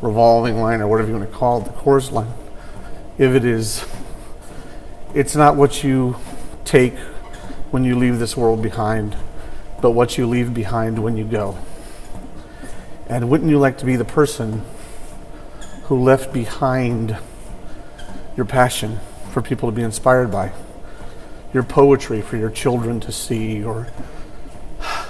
revolving line or whatever you want to call it, the chorus line. If it is, it's not what you take when you leave this world behind, but what you leave behind when you go. And wouldn't you like to be the person who left behind your passion for people to be inspired by, your poetry for your children to see, or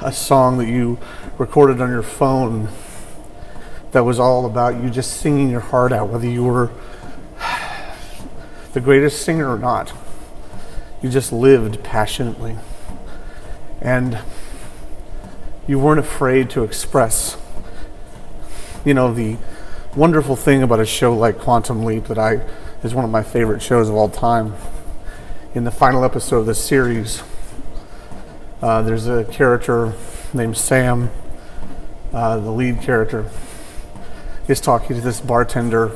a song that you recorded on your phone that was all about you just singing your heart out, whether you were the greatest singer or not. You just lived passionately. And you weren't afraid to express. You know, the wonderful thing about a show like Quantum Leap that is one of my favorite shows of all time. In the final episode of this series, there's a character named Sam, the lead character, is talking to this bartender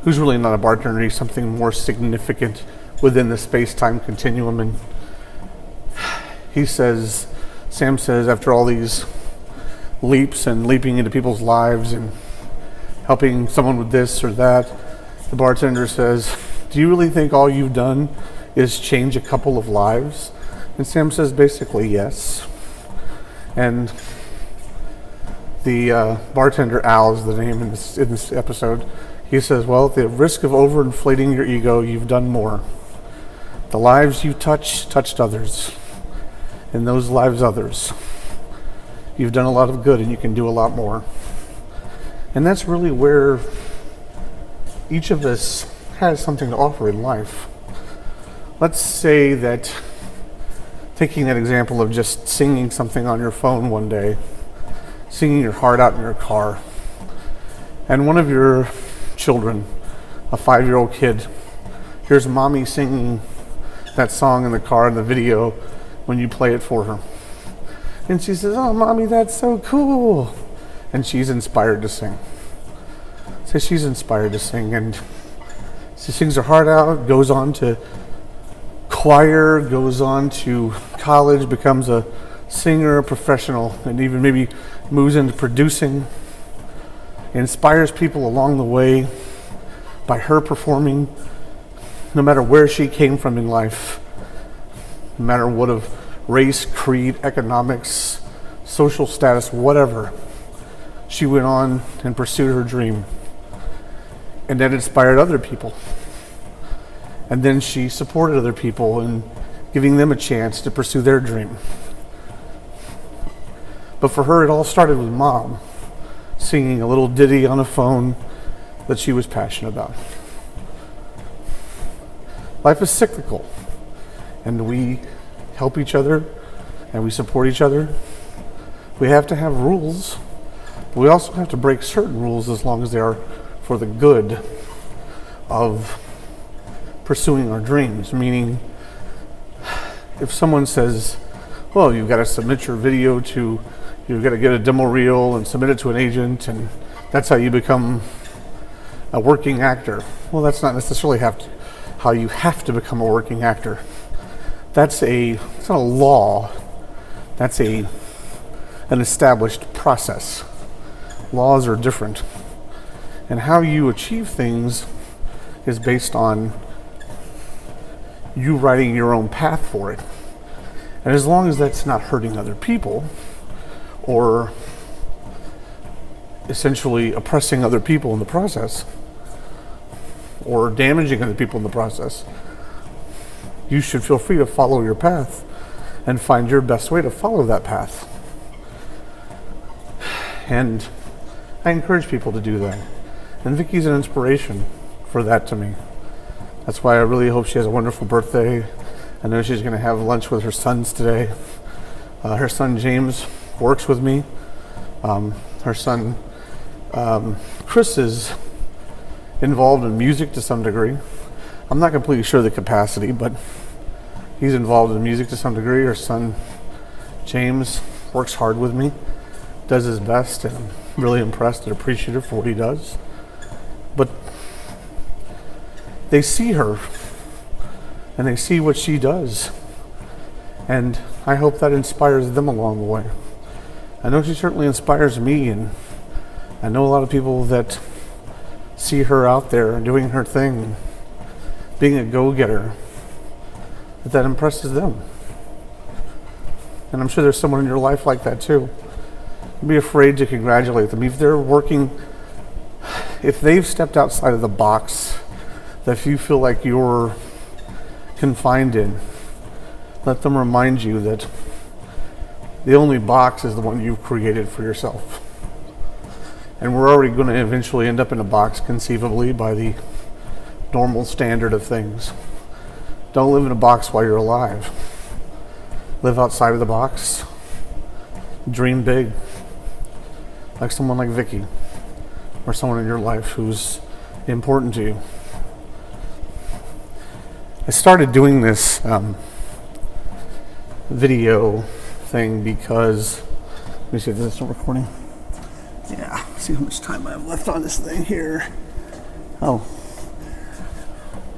who's really not a bartender, he's something more significant within the space-time continuum. And Sam says, after all these leaps and leaping into people's lives and helping someone with this or that, the bartender says, do you really think all you've done is change a couple of lives? And Sam says basically yes. And the bartender, Al is the name in this episode, he says, well, at the risk of overinflating your ego, you've done more. The lives you touched others. And those lives others. You've done a lot of good and you can do a lot more. And that's really where each of us has something to offer in life. Let's say that, taking that example of just singing something on your phone one day, singing your heart out in your car, and one of your children, a 5-year-old kid, hears mommy singing that song in the car in the video when you play it for her. And she says, oh, mommy, that's so cool. And she's inspired to sing. So she's inspired to sing, and she sings her heart out, goes on to choir, goes on to college, becomes a singer, a professional, and even maybe moves into producing, inspires people along the way by her performing, no matter where she came from in life, no matter what of race, creed, economics, social status, whatever. She went on and pursued her dream. And that inspired other people. And then she supported other people in giving them a chance to pursue their dream. But for her, it all started with mom singing a little ditty on a phone that she was passionate about. Life is cyclical, and we help each other and we support each other. We have to have rules, but we also have to break certain rules as long as they are for the good of pursuing our dreams. Meaning, if someone says, well, you've got to submit your video you've got to get a demo reel and submit it to an agent, and that's how you become a working actor. Well, that's not necessarily how you have to become a working actor. It's not a law. That's an established process. Laws are different. And how you achieve things is based on you writing your own path for it. And as long as that's not hurting other people or essentially oppressing other people in the process or damaging other people in the process, you should feel free to follow your path and find your best way to follow that path. And I encourage people to do that. And Vickey's an inspiration for that to me. That's why I really hope she has a wonderful birthday. I know she's going to have lunch with her sons today. Her son James works with me. Her son Chris is involved in music to some degree. I'm not completely sure the capacity, but he's involved in music to some degree. Her son James works hard with me, does his best, and I'm really impressed and appreciative for what he does. But they see her and they see what she does, and I hope that inspires them along the way. I know she certainly inspires me, and I know a lot of people that see her out there doing her thing, being a go-getter, that impresses them. And I'm sure there's someone in your life like that too. Don't be afraid to congratulate them. If they're working, if they've stepped outside of the box that you feel like you're confined in, let them remind you that the only box is the one you've created for yourself. And we're already going to eventually end up in a box, conceivably, by the normal standard of things. Don't live in a box while you're alive. Live outside of the box. Dream big. Like someone like Vickey, or someone in your life who's important to you. I started doing this video thing because, let me see if this is still recording. Yeah, see how much time I have left on this thing here. Oh,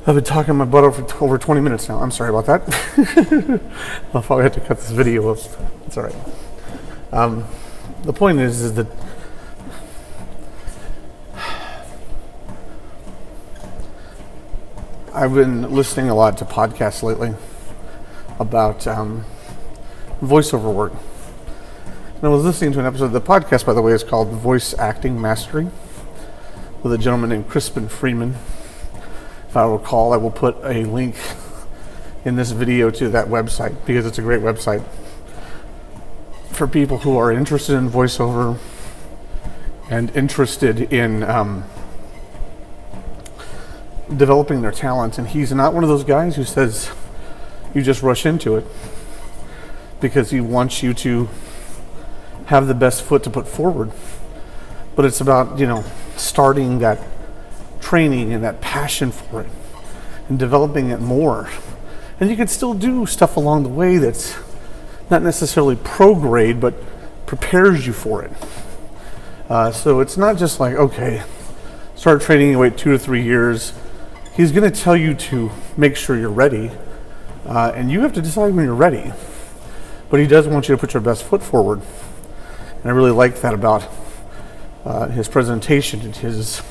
I've been talking my butt off for over 20 minutes now. I'm sorry about that. I'll probably have to cut this video off. It's all right. The point is that I've been listening a lot to podcasts lately about voiceover work. And I was listening to an episode of the podcast, by the way, is called Voice Acting Mastery, with a gentleman named Crispin Freeman. If I recall, I will put a link in this video to that website, because it's a great website for people who are interested in voiceover and interested in developing their talent. And he's not one of those guys who says you just rush into it, because he wants you to have the best foot to put forward. But it's about, starting that training and that passion for it and developing it more. And you can still do stuff along the way that's not necessarily pro grade, but prepares you for it. So it's not just like, okay, start training and wait 2 to 3 years. He's going to tell you to make sure you're ready, and you have to decide when you're ready. But he does want you to put your best foot forward. And I really like that about his presentation and his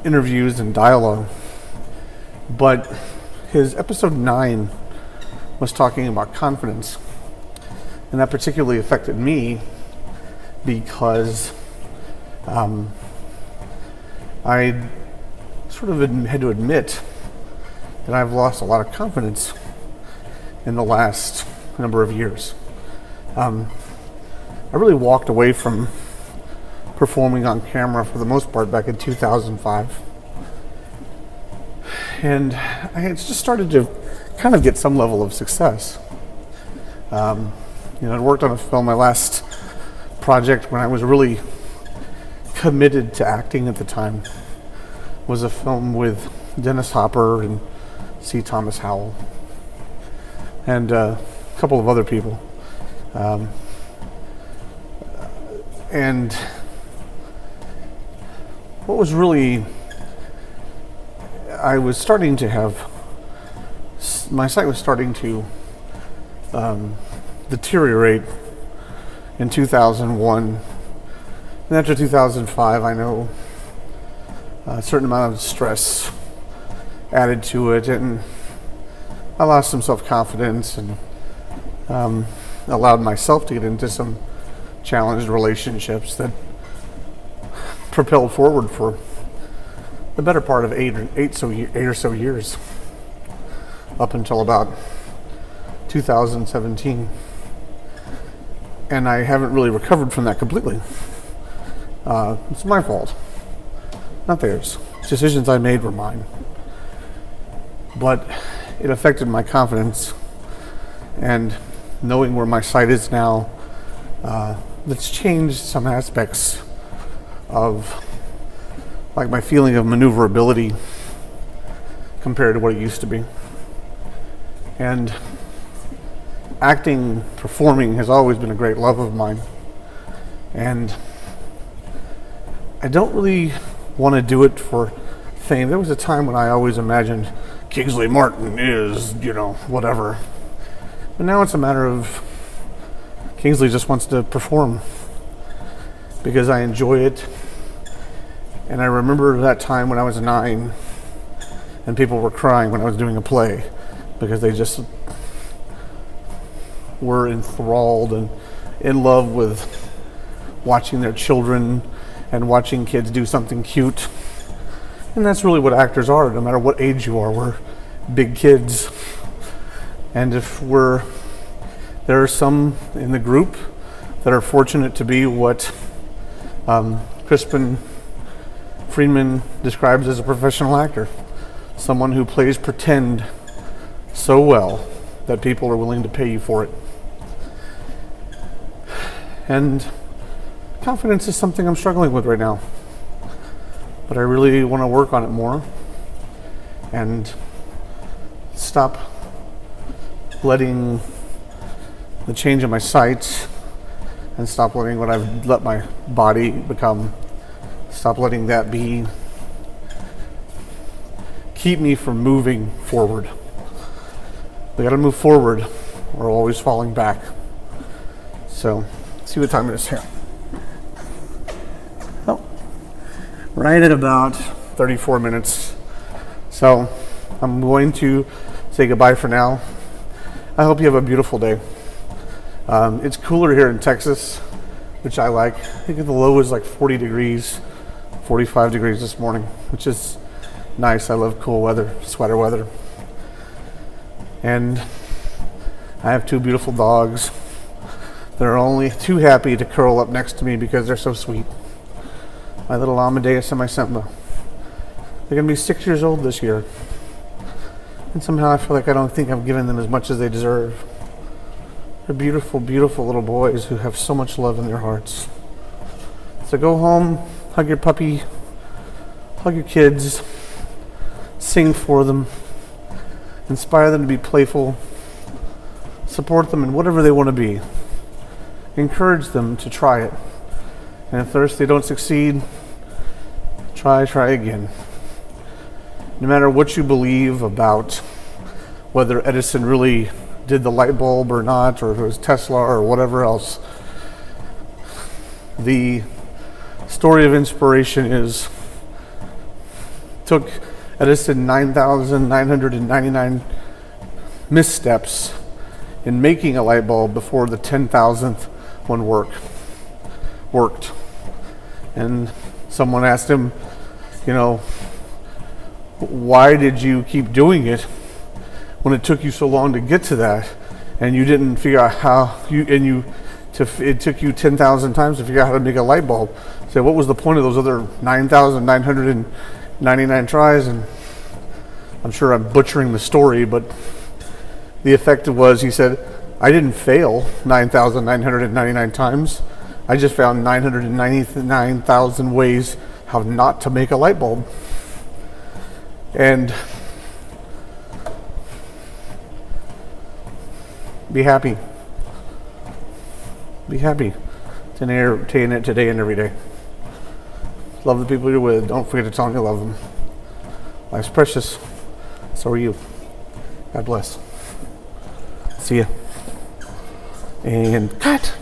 interviews and dialogue. But his episode 9 was talking about confidence. And that particularly affected me because I sort of had to admit that I've lost a lot of confidence in the last number of years. I really walked away from performing on camera for the most part back in 2005. And I had just started to kind of get some level of success. I'd worked on a film, my last project when I was really committed to acting at the time was a film with Dennis Hopper and C. Thomas Howell and a couple of other people. And what was really, I was starting to have, my sight was starting to deteriorate in 2001. And after 2005, I know a certain amount of stress added to it, and I lost some self-confidence and allowed myself to get into some challenged relationships that propelled forward for the better part of eight or so years, up until about 2017. And I haven't really recovered from that completely. It's my fault, not theirs. Decisions I made were mine. But it affected my confidence, and knowing where my sight is now, that's changed some aspects of like my feeling of maneuverability compared to what it used to be. And acting, performing has always been a great love of mine. And I don't really want to do it for fame. There was a time when I always imagined Kingsley Martin is, whatever. But now it's a matter of Kingsley just wants to perform because I enjoy it, And I remember that time when I was 9 and people were crying when I was doing a play because they just were enthralled and in love with watching their children and watching kids do something cute. And that's really what actors are, no matter what age you are. We're big kids. And there are some in the group that are fortunate to be what Crispin Freeman describes as a professional actor. Someone who plays pretend so well that people are willing to pay you for it. And confidence is something I'm struggling with right now. But I really want to work on it more and stop letting the change in my sight and stop letting what I've let my body become, stop letting that keep me from moving forward. We got to move forward. We're always falling back. So, let's see what time it is here. Oh, right at about 34 minutes. So, I'm going to say goodbye for now. I hope you have a beautiful day. It's cooler here in Texas, which I like. I think the low is like 40 degrees, 45 degrees this morning, which is nice. I love cool weather, sweater weather. And I have 2 beautiful dogs that are only too happy to curl up next to me because they're so sweet. My little Amadeus and my Simba. They're going to be 6 years old this year. And somehow I feel like I don't think I've given them as much as they deserve. They're beautiful, beautiful little boys who have so much love in their hearts. So go home, hug your puppy, hug your kids, sing for them, inspire them to be playful, support them in whatever they want to be. Encourage them to try it. And if they don't succeed, try again. No matter what you believe about whether Edison really did the light bulb or not, or it was Tesla or whatever else, the story of inspiration took Edison 9,999 missteps in making a light bulb before the 10,000th one worked. And someone asked him, why did you keep doing it when it took you so long to get to that, and you didn't figure out how it took you 10,000 times to figure out how to make a light bulb? So what was the point of those other 9,999 tries? And I'm sure I'm butchering the story, but the effect was, he said, I didn't fail 9,999 times. I just found 999,000 ways how not to make a light bulb. And be happy. Be happy to entertain it today and every day. Love the people you're with. Don't forget to tell them you love them. Life's precious. So are you. God bless. See ya. And cut.